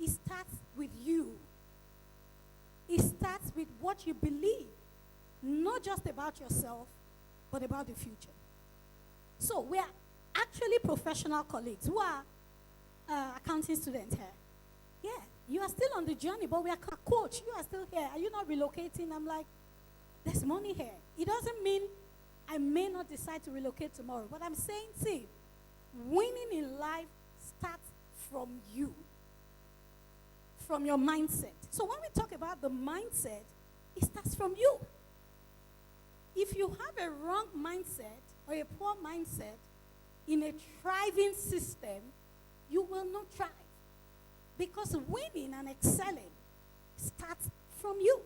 it starts with you. It starts with what you believe, not just about yourself, but about the future. So we are actually professional colleagues who are accounting students here. Yeah, you are still on the journey, but we are coach. You are still here. Are you not relocating? I'm like, there's money here. It doesn't mean I may not decide to relocate tomorrow, but I'm saying, see, winning in life starts from you, from your mindset. So when we talk about the mindset, it starts from you. If you have a wrong mindset or a poor mindset in a thriving system, you will not thrive. Because winning and excelling starts from you.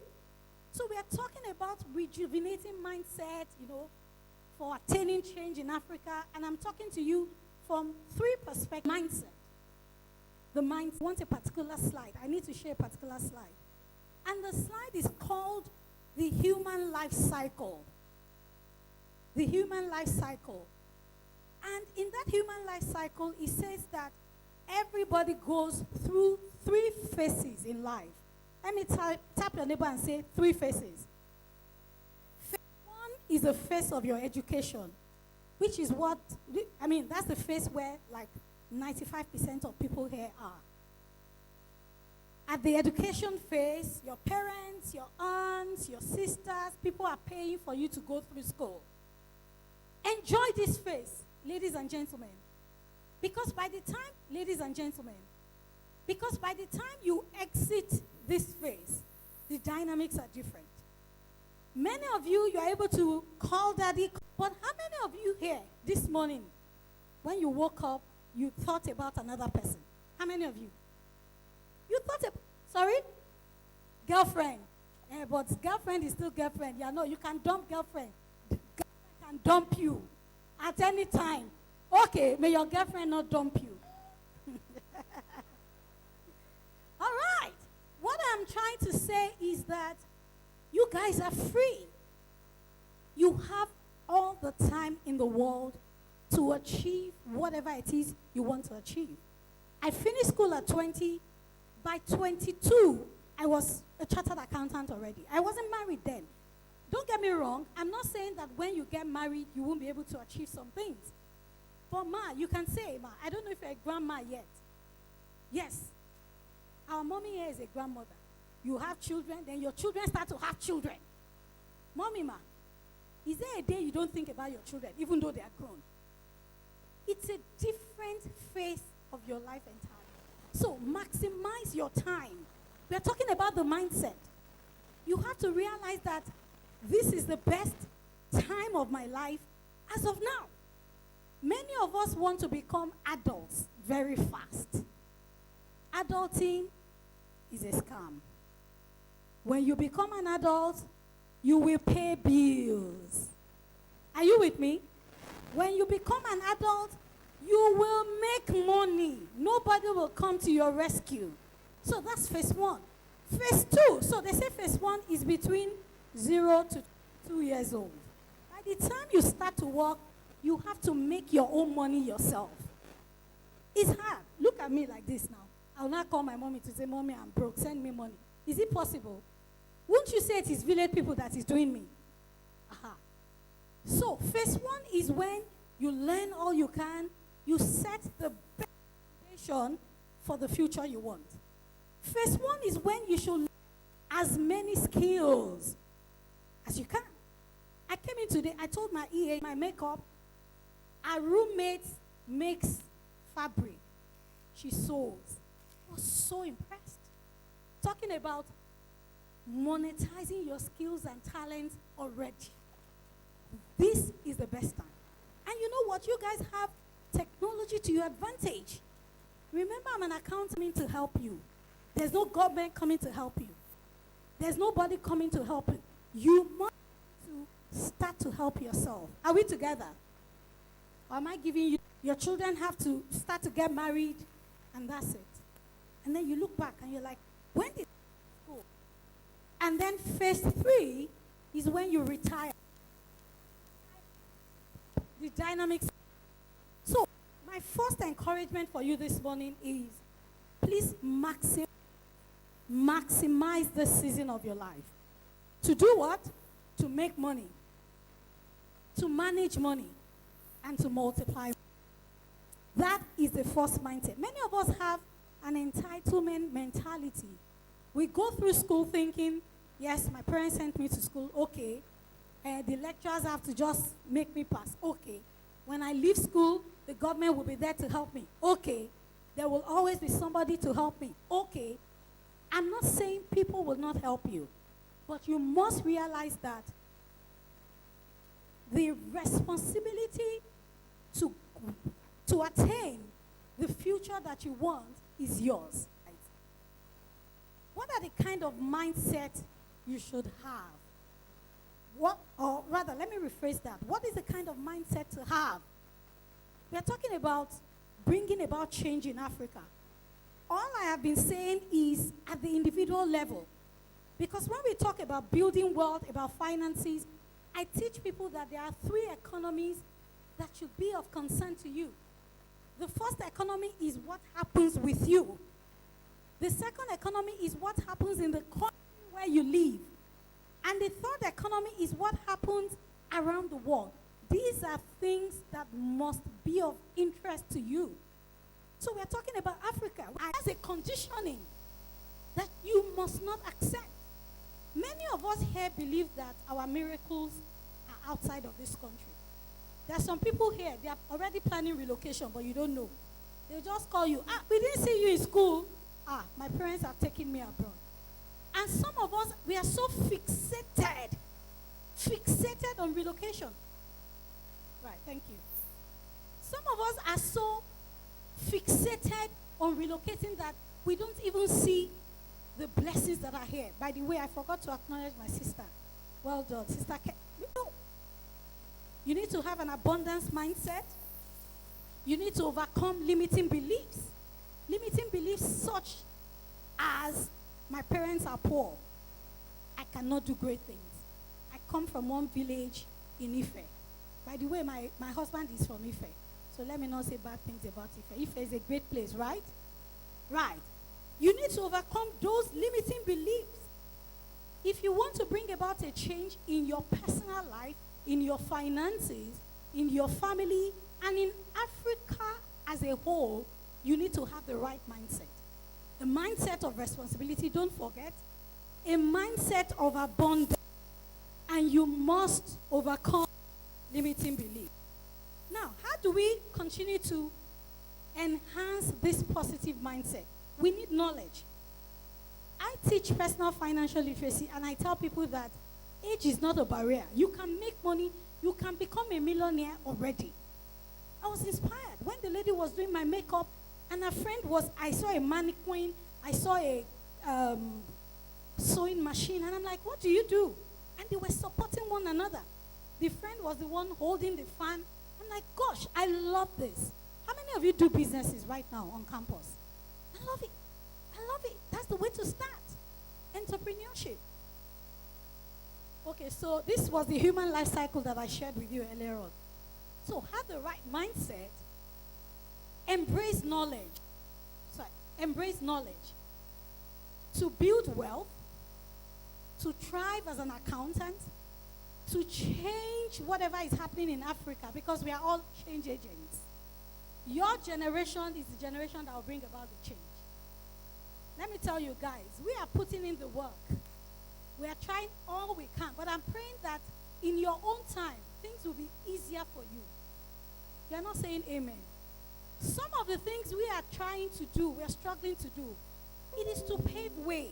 So we are talking about rejuvenating mindset, for attaining change in Africa. And I'm talking to you from 3 perspectives. Mindset. The mind. I want a particular slide. I need to share a particular slide. And the slide is called the human life cycle. The human life cycle. And in that human life cycle, it says that everybody goes through 3 phases in life. Let me tap your neighbor and say 3 phases. Phase 1 is the phase of your education, which is that's the phase where like 95% of people here are. At the education phase, your parents, your aunts, your sisters, people are paying for you to go through school. Enjoy this phase, ladies and gentlemen. Because by the time, ladies and gentlemen, because by the time you exit this phase, the dynamics are different. Many of you are able to call daddy, but how many of you here this morning, when you woke up, you thought about another person? How many of you? You thought, sorry? Girlfriend. But girlfriend is still girlfriend. Yeah, no, you can dump girlfriend. Girlfriend can dump you at any time. Okay, may your girlfriend not dump you. All right. What I'm trying to say is that you guys are free. You have all the time in the world to achieve whatever it is you want to achieve. I finished school at 20. By 22, I was a chartered accountant already. I wasn't married then. Don't get me wrong. I'm not saying that when you get married, you won't be able to achieve some things. But ma, you can say, ma, I don't know if you're a grandma yet. Yes. Our mommy here is a grandmother. You have children, then your children start to have children. Mommy, ma, is there a day you don't think about your children, even though they are grown? It's a different phase of your life entirely. So maximize your time. We are talking about the mindset. You have to realize that this is the best time of my life as of now. Many of us want to become adults very fast. Adulting is a scam. When you become an adult, you will pay bills. Are you with me? When you become an adult, you will make money. Nobody will come to your rescue. So that's phase 1. Phase 2, so they say phase 1 is between 0 to 2 years old. By the time you start to work, you have to make your own money yourself. It's hard. Look at me like this now. I'll not call my mommy to say, Mommy, I'm broke. Send me money. Is it possible? Won't you say it is village people that is doing me? Aha. So phase 1 is when you learn all you can. You set the best foundation for the future you want. Phase 1 is when you should learn as many skills as you can. I came in today, I told my EA, my makeup, our roommate makes fabric. She sews. I was so impressed. Talking about monetizing your skills and talents already. This is the best time. And you know what? You guys have technology to your advantage. Remember, I'm an accountant to help you. There's no government coming to help you. There's nobody coming to help you. You must start to help yourself. Are we together? Or am I giving you? Your children have to start to get married, and that's it. And then you look back and you're like, when did I go? And then phase 3 is when you retire. The dynamics. So, my first encouragement for you this morning is Please maximize the season of your life. To do what? To make money, to manage money, and to multiply. That is the first mindset. Many of us have an entitlement mentality. We go through school thinking, yes, my parents sent me to school, okay. The lecturers have to just make me pass, okay. When I leave school, the government will be there to help me, okay. There will always be somebody to help me, okay. I'm not saying people will not help you, but you must realize that the responsibility to attain the future that you want is yours. What are the kind of mindset you should have? Or rather, let me rephrase that. What is the kind of mindset to have? We are talking about bringing about change in Africa. All I have been saying is at the individual level. Because when we talk about building wealth, about finances, I teach people that there are 3 economies that should be of concern to you. The first economy is what happens with you. The second economy is what happens in the country where you live. And the third economy is what happens around the world. These are things that must be of interest to you. So we're talking about Africa as a conditioning that you must not accept. Many of us here believe that our miracles are outside of this country. There are some people here, they are already planning relocation, but you don't know. They'll just call you, we didn't see you in school. My parents have taken me abroad. And some of us, we are so fixated on relocation. Right, thank you. Some of us are so fixated on relocating that we don't even see the blessings that are here. By the way, I forgot to acknowledge my sister. Well done, Sister Ke. You need to have an abundance mindset. You need to overcome limiting beliefs. Limiting beliefs such as, my parents are poor, I cannot do great things. I come from one village in Ife. By the way, my husband is from Ife. So let me not say bad things about Ife. Ife is a great place, right? Right. You need to overcome those limiting beliefs. If you want to bring about a change in your personal life, in your finances, in your family, and in Africa as a whole, you need to have the right mindset. A mindset of responsibility, don't forget. A mindset of abundance. And you must overcome limiting belief. Now, how do we continue to enhance this positive mindset? We need knowledge. I teach personal financial literacy, and I tell people that age is not a barrier. You can make money. You can become a millionaire already. I was inspired when the lady was doing my makeup, and a friend was, I saw a mannequin, I saw a sewing machine, and I'm like, what do you do? And they were supporting one another. The friend was the one holding the fan. I'm like, gosh, I love this. How many of you do businesses right now on campus? I love it. I love it. That's the way to start. Entrepreneurship. Okay, so this was the human life cycle that I shared with you earlier on. So have the right mindset. Embrace knowledge. Embrace knowledge. To build wealth. To thrive as an accountant. To change whatever is happening in Africa, because we are all change agents. Your generation is the generation that will bring about the change. Let me tell you guys, we are putting in the work. We are trying all we can, but I'm praying that in your own time, things will be easier for you. You're not saying amen. Some of the things we are trying to do, we are struggling to do, it is to pave way.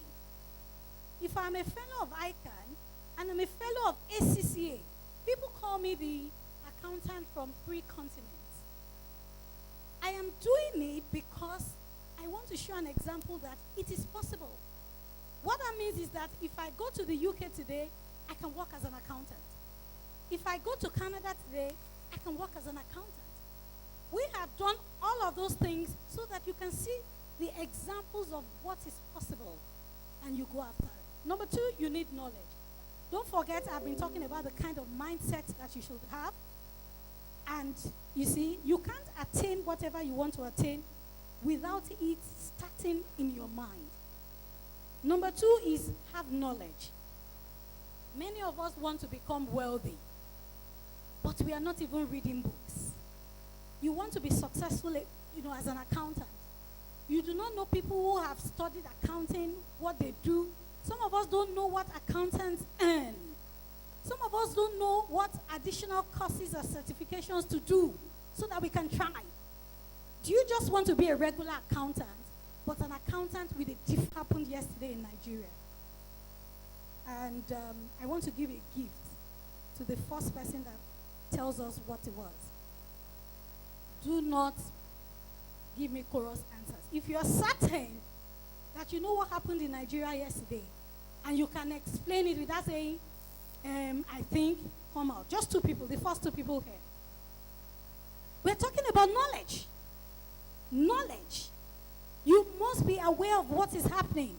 If I'm a fellow of ICANN, and I'm a fellow of ACCA, people call me the accountant from 3 continents. I am doing it because I want to show an example that it is possible. What that means is that if I go to the UK today, I can work as an accountant. If I go to Canada today, I can work as an accountant. We have done all of those things so that you can see the examples of what is possible, and you go after it. Number 2, you need knowledge. Don't forget, I've been talking about the kind of mindset that you should have. And you see, you can't attain whatever you want to attain without it starting in your mind. Number 2 is have knowledge. Many of us want to become wealthy, but we are not even reading books. You want to be successful, as an accountant. You do not know people who have studied accounting, what they do. Some of us don't know what accountants earn. Some of us don't know what additional courses or certifications to do so that we can try. Do you just want to be a regular accountant, but an accountant with a diff happened yesterday in Nigeria? And I want to give a gift to the first person that tells us what it was. Do not give me chorus answers. If you're certain that you know what happened in Nigeria yesterday, and you can explain it without saying, I think, come out. Just 2 people, the first 2 people here. We're talking about knowledge. Knowledge. You must be aware of what is happening.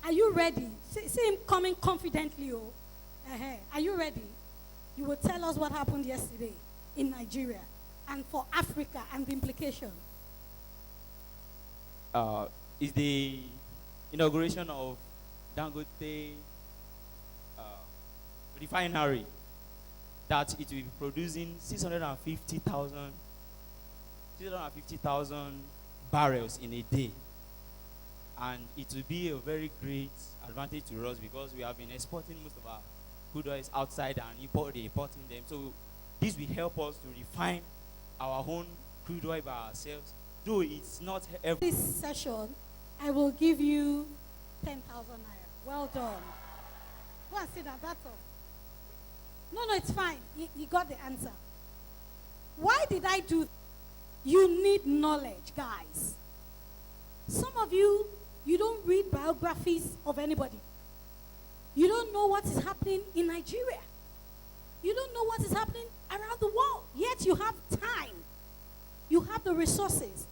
Are you ready? See him coming confidently. Are you ready? You will tell us what happened yesterday in Nigeria and for Africa and the implication. Is the inauguration of Dangote refinery that it will be producing 650,000 barrels in a day. And it will be a very great advantage to us because we have been exporting most of our crude oils outside and importing them. So this will help us to refine our own crude oil by ourselves. Though it's not every. This session, I will give you 10,000 naira. Well done. Go and sit down, that's all. No, it's fine. You got the answer. Why did I do that? You need knowledge, guys. Some of you don't read biographies of anybody. You don't know what is happening in Nigeria. You don't know what is happening around the world. Yet you have time. You have the resources.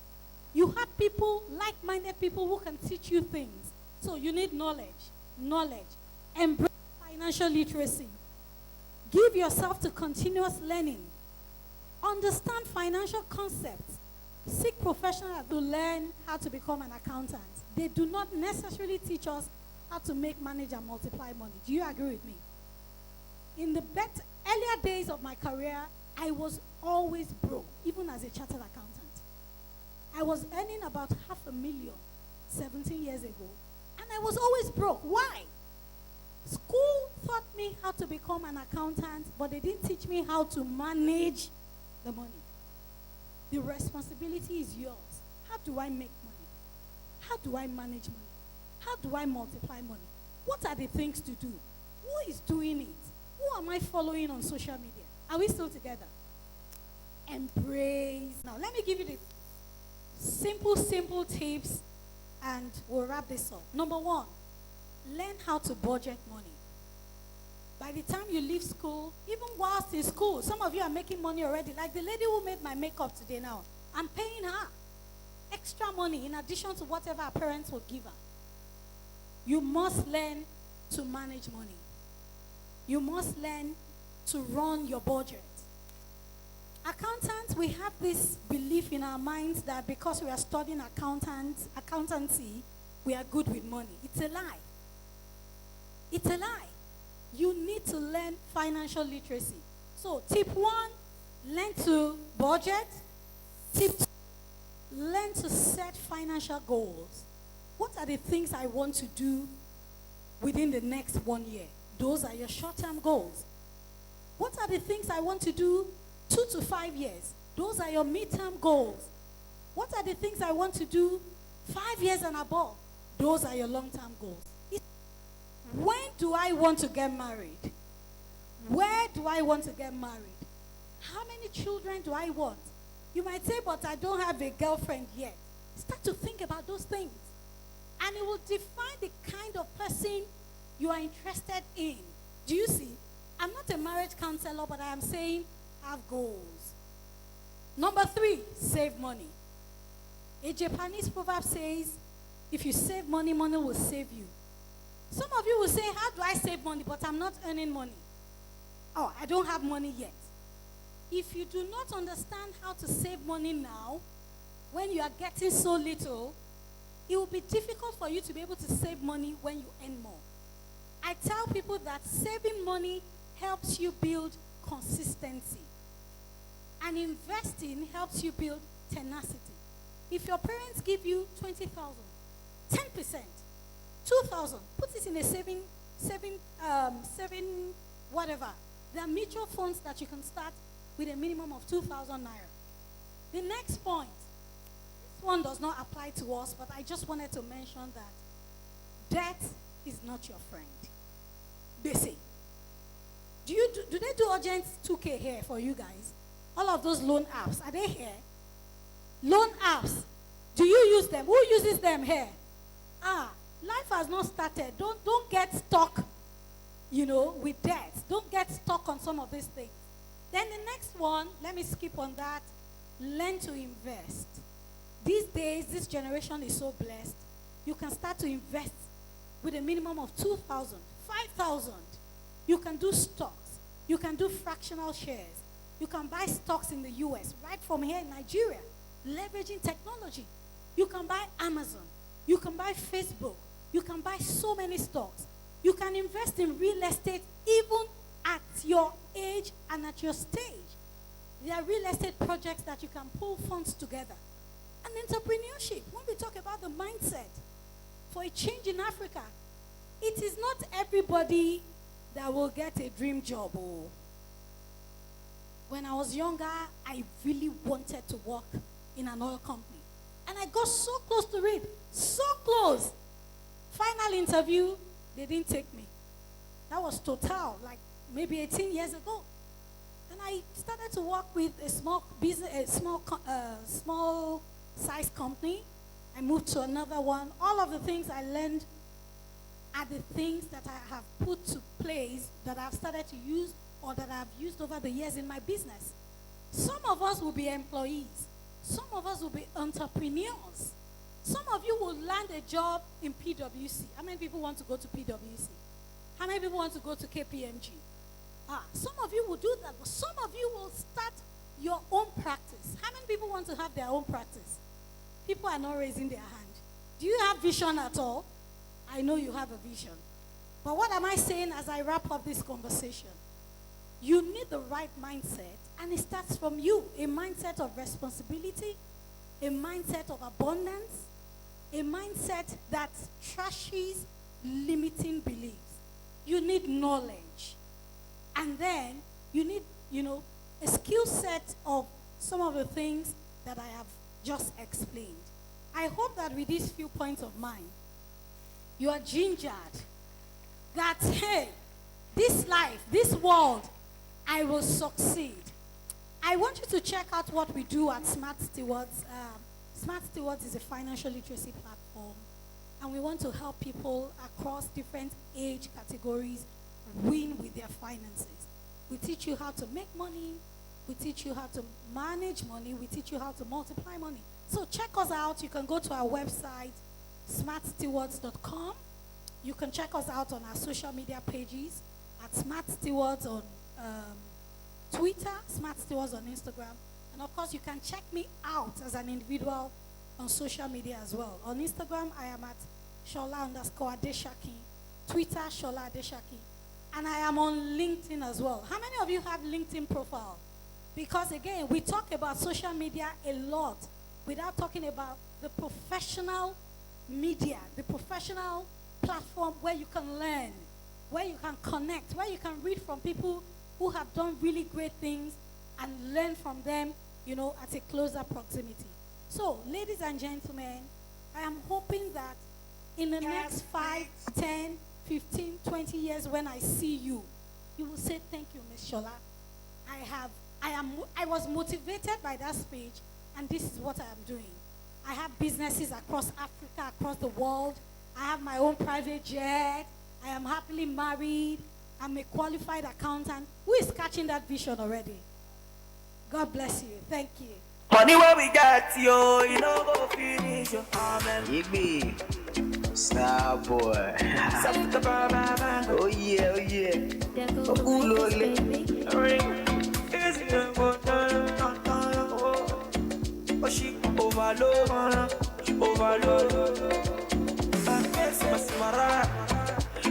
You have people, like-minded people who can teach you things. So you need knowledge. Knowledge. Embrace financial literacy. Give yourself to continuous learning. Understand financial concepts. Seek professionals to learn how to become an accountant. They do not necessarily teach us how to make, manage, and multiply money. Do you agree with me? In the earlier days of my career, I was always broke, even as a chartered accountant. I was earning about $500,000 17 years ago, and I was always broke. Why? School taught me how to become an accountant, but they didn't teach me how to manage the money. The responsibility is yours. How do I make money? How do I manage money? How do I multiply money? What are the things to do? Who is doing it? Who am I following on social media? Are we still together? Embrace. Now, let me give you the simple tips, and we'll wrap this up. Number 1, learn how to budget money. By the time you leave school, even whilst in school, some of you are making money already. Like the lady who made my makeup today now. I'm paying her extra money in addition to whatever her parents would give her. You must learn to manage money. You must learn to run your budget. Accountants, we have this belief in our minds that because we are studying accountancy, we are good with money. It's a lie. It's a lie. You need to learn financial literacy. So, tip 1, learn to budget. Tip 2, learn to set financial goals. What are the things I want to do within the next 1 year? Those are your short-term goals. What are the things I want to do 2 to 5 years? Those are your mid-term goals. What are the things I want to do 5 years and above? Those are your long-term goals. When do I want to get married? Where do I want to get married? How many children do I want? You might say, but I don't have a girlfriend yet. Start to think about those things. And it will define the kind of person you are interested in. Do you see? I'm not a marriage counselor, but I am saying have goals. Number 3, save money. A Japanese proverb says, if you save money, money will save you. Some of you will say, how do I save money, but I'm not earning money? Oh, I don't have money yet. If you do not understand how to save money now, when you are getting so little, it will be difficult for you to be able to save money when you earn more. I tell people that saving money helps you build consistency. And investing helps you build tenacity. If your parents give you 20,000, 10%, 2,000, put it in a saving whatever. There are mutual funds that you can start with a minimum of 2,000 naira. The next point, this one does not apply to us, but I just wanted to mention that debt is not your friend. They say. Do they do urgent 2K here for you guys? All of those loan apps, are they here? Loan apps, do you use them? Who uses them here? Life has not started. Don't get stuck, with debt. Don't get stuck on some of these things. Then the next one, let me skip on that. Learn to invest. These days, this generation is so blessed. You can start to invest with a minimum of 2,000, 5,000. You can do stocks. You can do fractional shares. You can buy stocks in the US, right from here in Nigeria, leveraging technology. You can buy Amazon. You can buy Facebook. You can buy so many stocks. You can invest in real estate even at your age and at your stage. There are real estate projects that you can pull funds together. And entrepreneurship, when we talk about the mindset for a change in Africa, it is not everybody that will get a dream job. When I was younger, I really wanted to work in an oil company. And I got so close to it, so close. Final interview, they didn't take me. That was total, like maybe 18 years ago. And I started to work with a small business, small size company. I moved to another one. All of the things I learned are the things that I have put to place that I've started to use or that I've used over the years in my business. Some of us will be employees. Some of us will be entrepreneurs. Some of you will land a job in PwC. How many people want to go to PwC? How many people want to go to KPMG? Some of you will do that, but some of you will start your own practice. How many people want to have their own practice? People are not raising their hand. Do you have vision at all? I know you have a vision. But what am I saying as I wrap up this conversation? You need the right mindset, and it starts from you. A mindset of responsibility, a mindset of abundance, a mindset that trashes limiting beliefs. You need knowledge. And then you need, a skill set of some of the things that I have just explained. I hope that with these few points of mine, you are gingered that, hey, this life, this world, I will succeed. I want you to check out what we do at Smart Stewards. Smart Stewards is a financial literacy platform, and we want to help people across different age categories win with their finances. We teach you how to make money. We teach you how to manage money. We teach you how to multiply money. So check us out. You can go to our website, smartstewards.com. You can check us out on our social media pages at Smart Stewards on Twitter, Smart Stewards on Instagram. And of course, you can check me out as an individual on social media as well. On Instagram, I am at Shola_Adeshaki. Twitter, Shola Adeshaki. And I am on LinkedIn as well. How many of you have LinkedIn profile? Because again, we talk about social media a lot without talking about the professional media, the professional platform where you can learn, where you can connect, where you can read from people who have done really great things and learn from them, at a closer proximity. So, ladies and gentlemen, I am hoping that in the next 5, 10, 15, 20 years when I see you, you will say, thank you, Ms. Shola. I was motivated by that speech, and this is what I am doing. I have businesses across Africa, across the world. I have my own private jet. I am happily married. I'm a qualified accountant. Who is catching that vision already? God bless you. Thank you. Money where we got yo, go finish your amen. Igby, star boy. Oh yeah, oh yeah. Oh cool, Ring. Is it oh she overload? overload.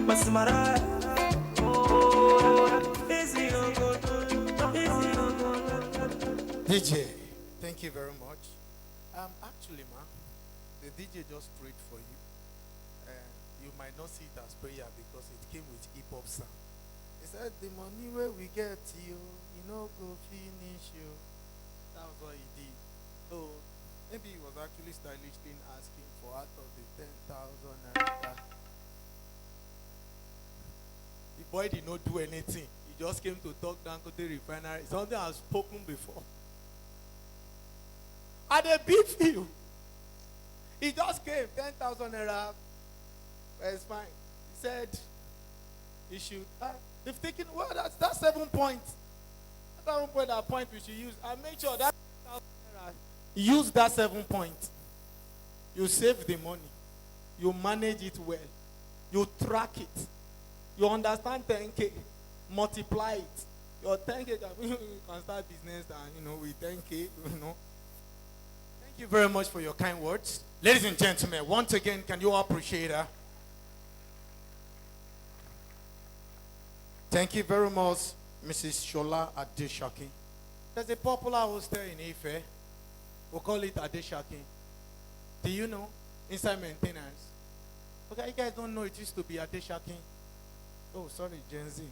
Masimara. Oh, easy on go, easy on go. DJ, thank you very much. Actually, ma, the DJ just prayed for you. You might not see it as prayer because it came with hip hop sound. He said, "The money where we get you know, go finish you." That was what he did. So maybe he was actually stylishly asking for out of the 10,000 naira. The boy did not do anything. He just came to talk down to the refinery. Something I've spoken before. And they beat you. He just came, 10,000 naira. Well, it's fine. He said he should. They've taken, well, that's 7 points. That's 7 point, that point we should use. And make sure that 10,000 naira, use that 7 points. You save the money. You manage it well. You track it. You understand 10K. Multiply it. Your 10K, you can start business and, with 10K, Thank you very much for your kind words. Ladies and gentlemen, once again, can you all appreciate her? Thank you very much, Mrs. Shola Adeshaki. There's a popular hostel in Ife. We call it Adeshaki. Do you know? Inside maintenance. Okay, you guys don't know it used to be Adeshaki. Oh, sorry, Gen Z.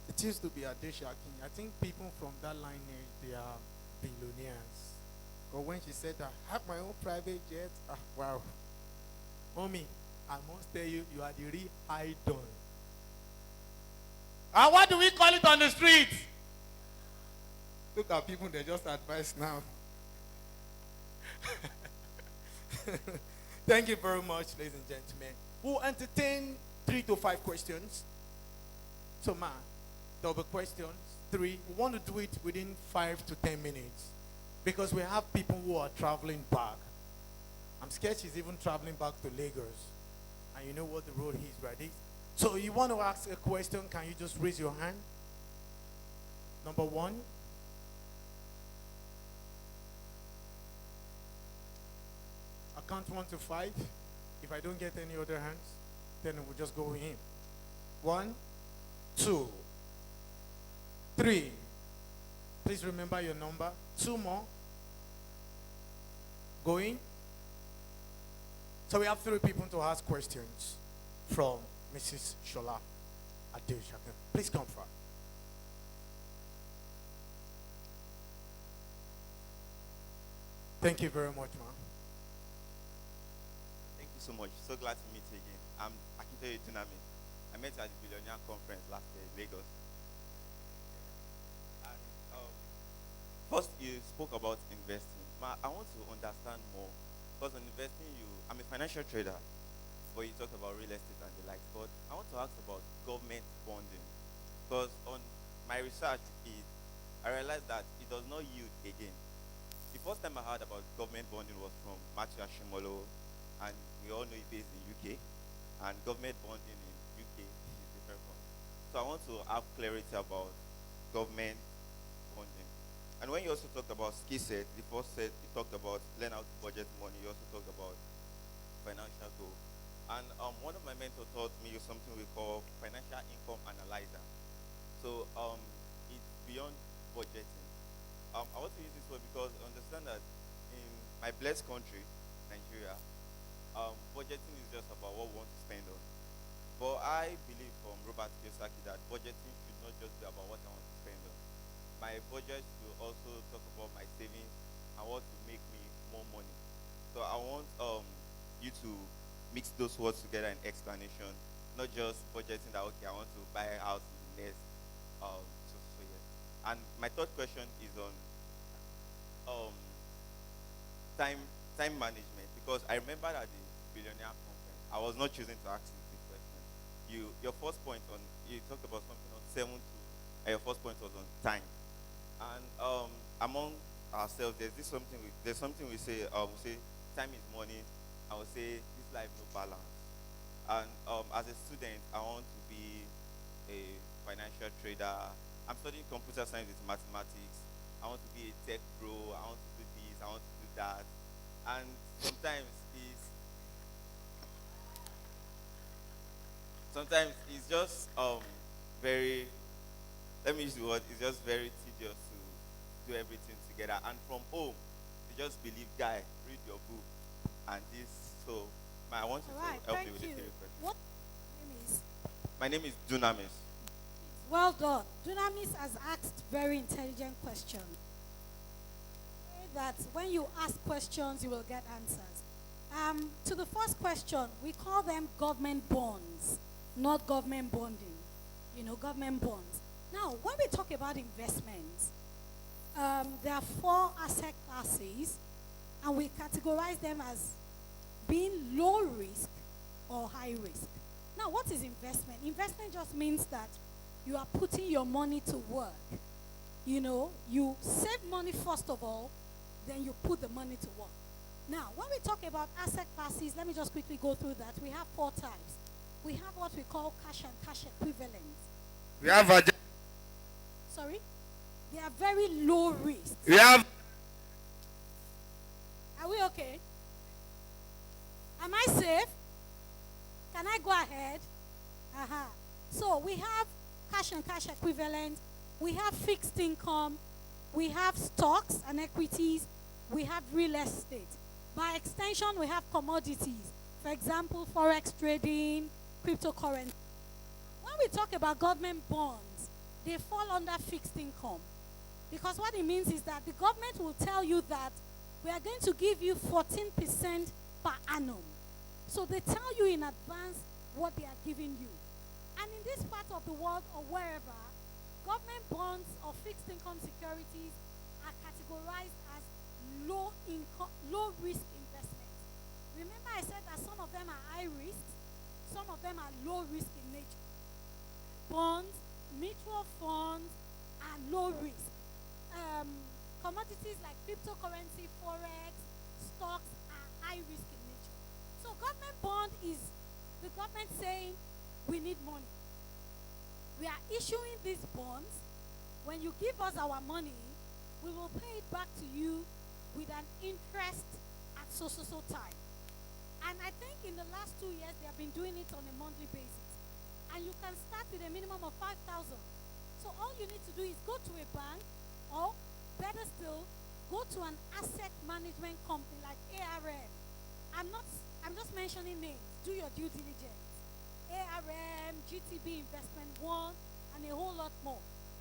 It used to be Adeshaki. I think people from that lineage, they are billionaires. But when she said that, I have my own private jet, wow. Mommy, I must tell you, you are the real high don. And what do we call it on the street? Look at people, they just advise now. Thank you very much, ladies and gentlemen. We'll entertain 3 to 5 questions. So, ma, there'll be questions. 3. We want to do it within 5 to 10 minutes. Because we have people who are traveling back. I'm scared she's even traveling back to Lagos. And you know what the road is, right? So you want to ask a question, can you just raise your hand? Number 1. I count 1 to 5. If I don't get any other hands, then we'll just go in. 1, 2, 3. Please remember your number. 2 more. Going. So we have 3 people to ask questions from Mrs. Shola Adeshaki. Please come forward. Thank you very much, ma'am. Thank you so much. So glad to meet you again. I'm Akitoye Tunami. I met you at the Billionaire Conference last year in Lagos. And first, you spoke about investing. I want to understand more. Because on investing, I'm a financial trader, but you talked about real estate and the likes. But I want to ask about government bonding. Because on my research, I realized that it does not yield again. The first time I heard about government bonding was from Matthew Ashimolo, and we all know he's based in UK. And government bonding in UK is different from. So I want to have clarity about government bonding. And when you also talked about skill set, the first set you talked about learn how to budget money. You also talked about financial goal. And one of my mentors taught me something we call financial income analyzer. So it's beyond budgeting. I want to use this word because I understand that in my blessed country, Nigeria, budgeting is just about what we want to spend on. But I believe from Robert Kiyosaki that budgeting should not just be about what I want to spend on. My budget should also talk about my savings and what will make me more money. So I want you to mix those words together in explanation, not just budgeting that, okay, I want to buy a house in the next so years. And my third question is on time management, because I remember at the Billionaire Conference, I was not choosing to ask you this question. Your first point you talked about something on 7 to, and your first point was on time. And among ourselves, there's something we say, we say time is money, and we say this life no balance. And as a student, I want to be a financial trader. I'm studying computer science with mathematics. I want to be a tech bro. I want to do this. I want to do that. and sometimes it's just very, let me use the word, it's just very tedious to do everything together. And from home, you just believe, guy, read your book and this. So I want you All right, to help me thank with the you. theory question. What name is? My name is Dunamis. Well done. Dunamis has asked very intelligent questions. Say that when you ask questions, you will get answers. To the first question, we call them government bonds, not government bonding. Government bonds. Now, when we talk about investments, there are 4 asset classes, and we categorize them as being low risk or high risk. Now, what is investment? Investment just means that you are putting your money to work. You save money first of all, then you put the money to work. Now, when we talk about asset classes, let me just quickly go through that. We have 4 types. We have what we call cash and cash equivalents. We have Sorry? They are very low risk. we have Are we okay? Am I safe? Can I go ahead? So we have cash and cash equivalent. We have fixed income. We have stocks and equities. We have real estate. By extension, we have commodities. For example, forex trading, cryptocurrency. When we talk about government bonds, they fall under fixed income. Because what it means is that the government will tell you that we are going to give you 14% per annum. So they tell you in advance what they are giving you. And in this part of the world or wherever, government bonds or fixed income securities are categorized as low risk investments. Remember I said that some of them are high risk, some of them are low risk in nature. Bonds, mutual funds are low risk. Commodities like cryptocurrency, forex, stocks are high risk in nature. So government bond is the government saying we need money. We are issuing these bonds. When you give us our money, we will pay it back to you with an interest at so time. And I think in the last 2 years, they have been doing it on a monthly basis. And you can start with a minimum of 5,000. So all you need to do is go to a bank, or better still, go to an asset management company like ARM. I'm just mentioning names. Do your due diligence. ARM, GTB Investment One, and a whole lot more.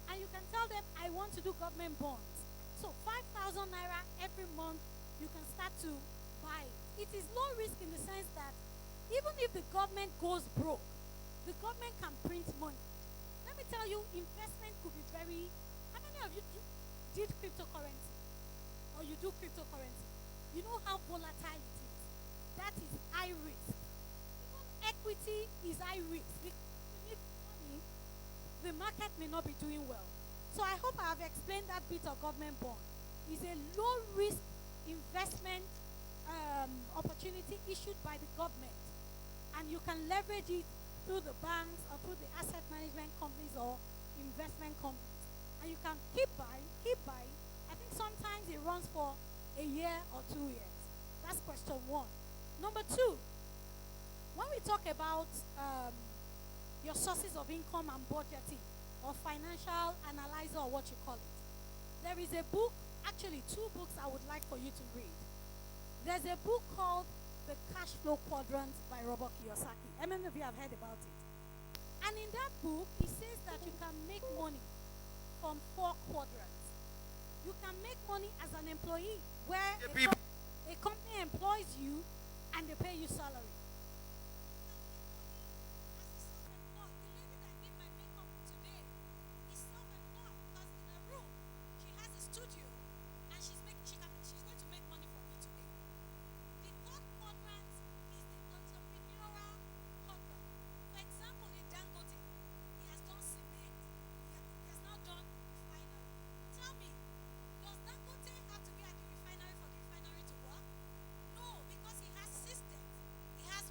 And you can tell them, I want to do government bonds. So 5,000 naira every month, you can start to buy it. It is low risk in the sense that even if the government goes broke, the government can print money. Let me tell you, investment could be very... How many of you did cryptocurrency? Or you do cryptocurrency? You know how volatile it is. That is high risk. Even equity is high risk. Because you need money, the market may not be doing well. So I hope I have explained that bit of government bond. It's a low risk investment opportunity issued by the government. And you can leverage it through the banks or through the asset management companies or investment companies. And you can keep buying. I think sometimes it runs for a year or 2 years. That's question 1. Number 2, when we talk about your sources of income and budgeting, or financial analyzer, or what you call it, there is a book, actually 2 books I would like for you to read. There's a book called The Cash Flow Quadrant by Robert Kiyosaki. How many of you have heard about it? And in that book, he says that you can make money from 4 quadrants. You can make money as an employee, where a company employs you and they pay you salary. He has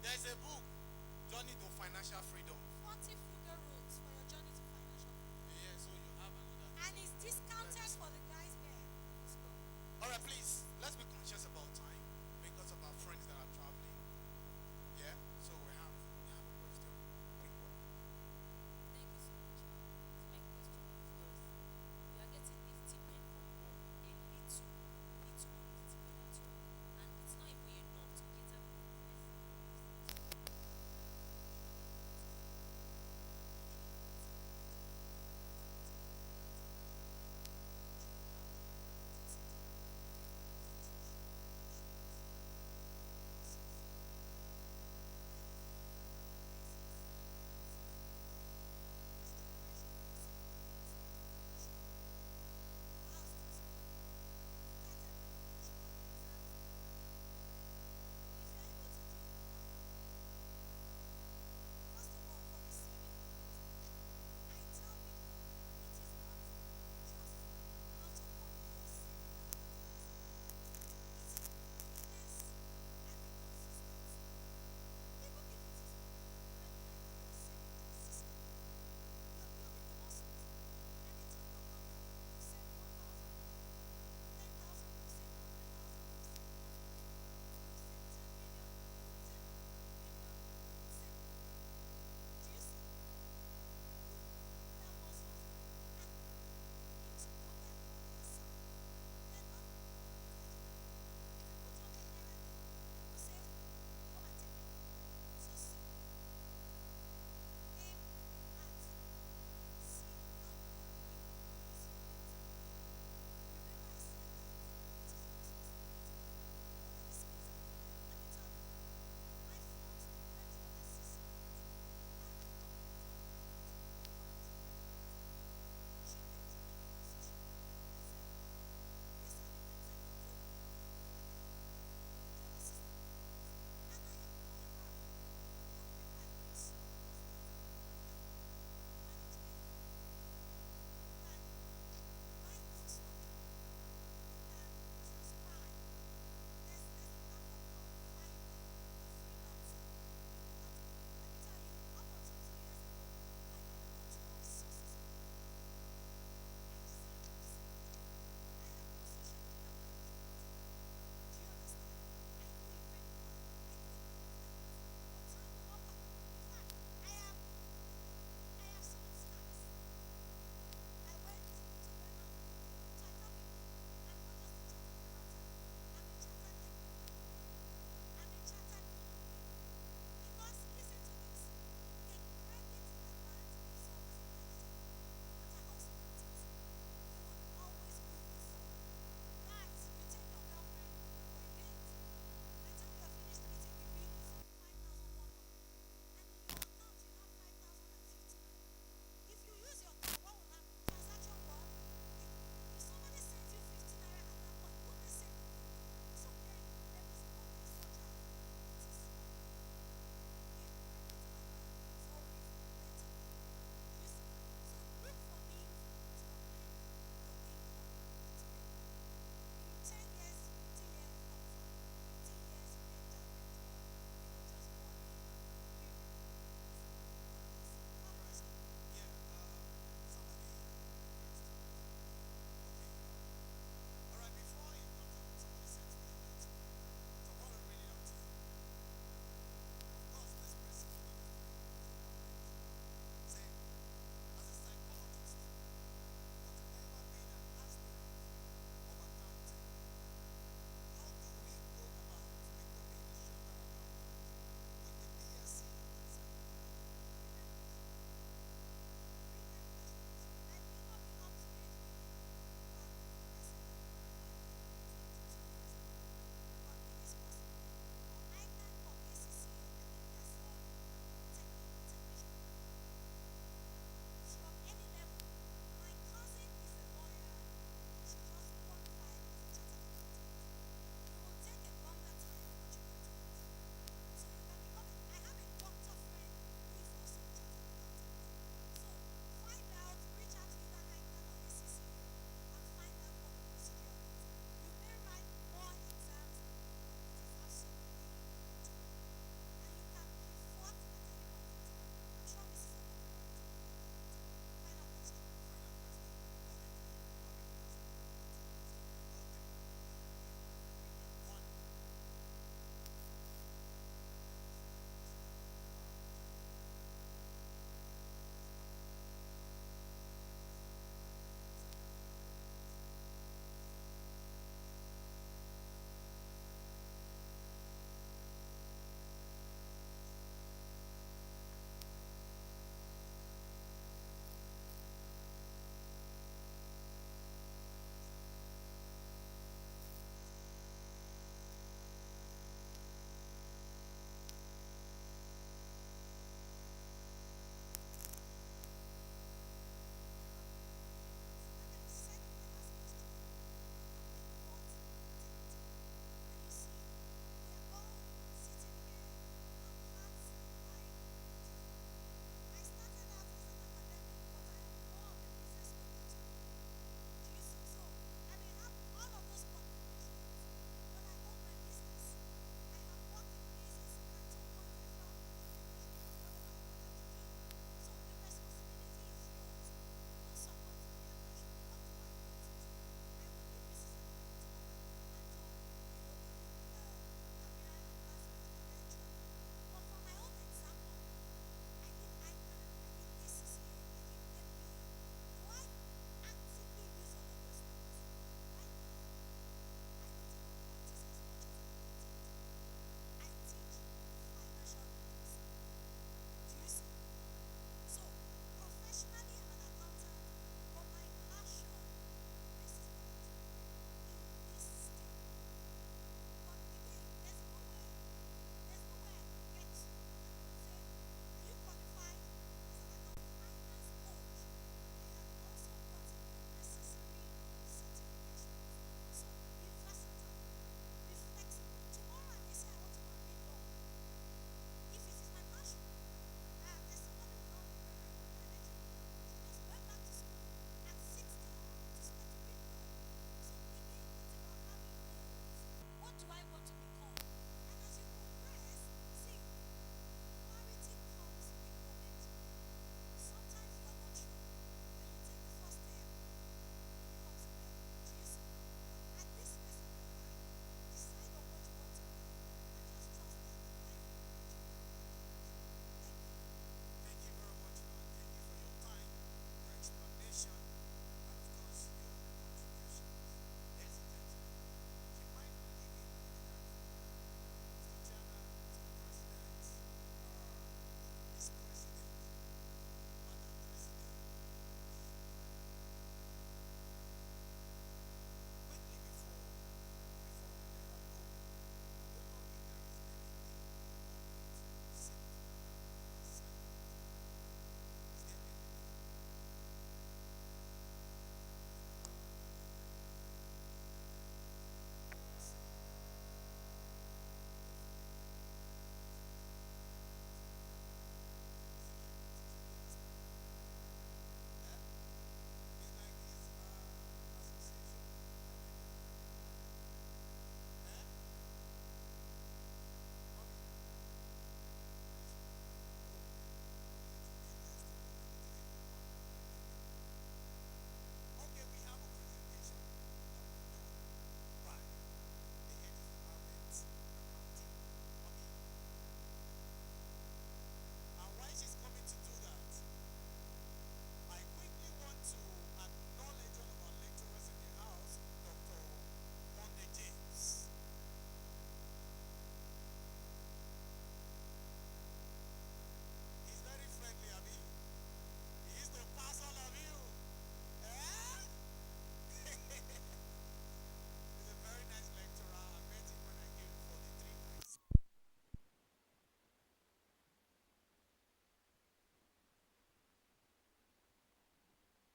There's a book, Journey to Financial Freedom. 40 frugal roads for your journey to financial freedom. Yeah, so you have another. And it's discount